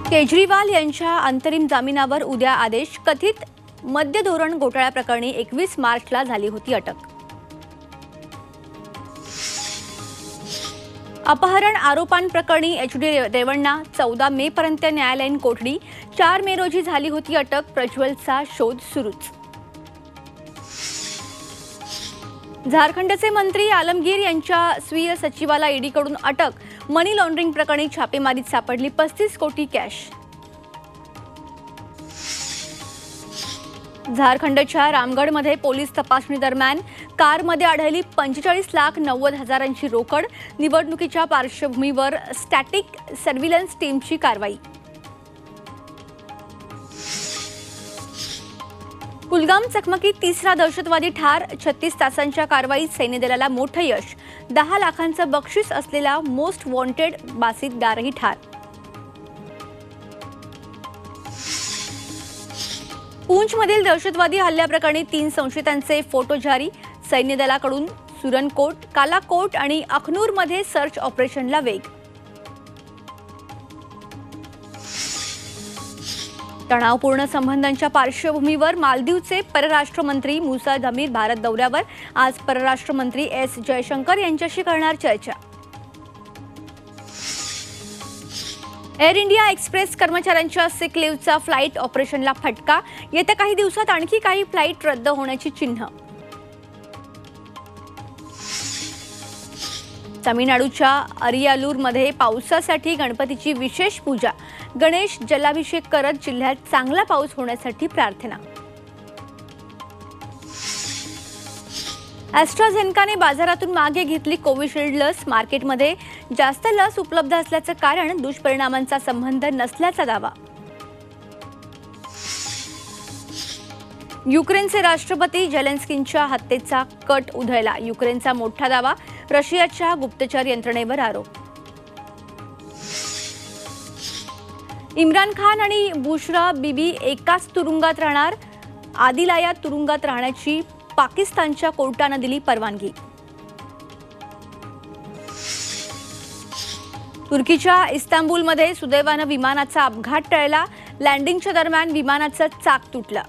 केजरीवाल यांच्या अंतरिम जामिनावर उद्या आदेश. कथित मद्य धोरण घोटाळ्याप्रकरणी 21 मार्चला झाली होती अटक. अपहरण आरोपांप्रकरणी एच.डी. रेवण्णा 14 मे पर्यंत न्यायालयीन कोठडी. 4 मे रोजी झाली होती अटक. प्रज्वलचा शोध सुरूच. झारखंडचे मंत्री आलमगीर यांच्या स्वीय सचिवाला ईडीकडून अटक. मनी लॉन्ड्रिंग प्रकरणी छापेमारीत सापडली 35 कोटी कॅश. झारखंडच्या रामगढमध्ये पोलीस तपासणी दरम्यान कारमध्ये आढळली 45,90,000ची रोकड. निवडणुकीच्या पार्श्वभूमीवर स्टॅटिक सर्व्हिलन्स टीमची कारवाई. कुलगाम चकमकीत तिसरा दहशतवादी ठार. 36 तासांच्या कारवाईत सैन्य दलाला मोठं यश. 10 लाखांचं बक्षीस असलेला मोस्ट वॉन्टेड बासितदारही ठार. पूंछमधील दहशतवादी हल्ल्याप्रकरणी 3 संशयितांचे फोटो जारी. सैन्य दलाकडून सुरनकोट, कालाकोट आणि अखनूरमध्ये सर्च ऑपरेशनला वेग. तणावपूर्ण संबंधांच्या पार्श्वभूमीवर मालदीवचे परराष्ट्र मंत्री मुसा धमीर भारत दौऱ्यावर. आज परराष्ट्र मंत्री एस जयशंकर यांच्याशी करणार चर्चा. एअर इंडिया एक्सप्रेस कर्मचाऱ्यांच्या सिक लिव्हचा फ्लाईट ऑपरेशनला फटका. येत्या काही दिवसात आणखी काही फ्लाईट रद्द होण्याची चिन्ह. तामिळनाडूच्या अरियालूरमध्ये पावसासाठी गणपतीची विशेष पूजा. गणेश जलाभिषेक करत जिल्ह्यात चांगला पाऊस होण्यासाठी प्रार्थना. ॲस्ट्राझेनेकाने बाजारातून मागे घेतली कोविशिल्ड लस. मार्केटमध्ये जास्त लस उपलब्ध असल्याचं कारण दुष्परिणामांचा संबंध नसल्याचा दावा. युक्रेनचे राष्ट्रपती झेलेन्स्कींच्या हत्येचा कट उधळला. युक्रेनचा मोठा दावा. रशियाच्या गुप्तचर यंत्रणेवर आरोप. इम्रान खान आणि बुशरा बीबी एकाच तुरुंगात राहणार. आदिला या तुरुंगात राहण्याची पाकिस्तानच्या कोर्टानं दिली परवानगी. तुर्कीच्या इस्तांबूलमध्ये सुदैवानं विमानाचा अपघात टळला. लँडिंगच्या दरम्यान विमानाचं चाक तुटलं.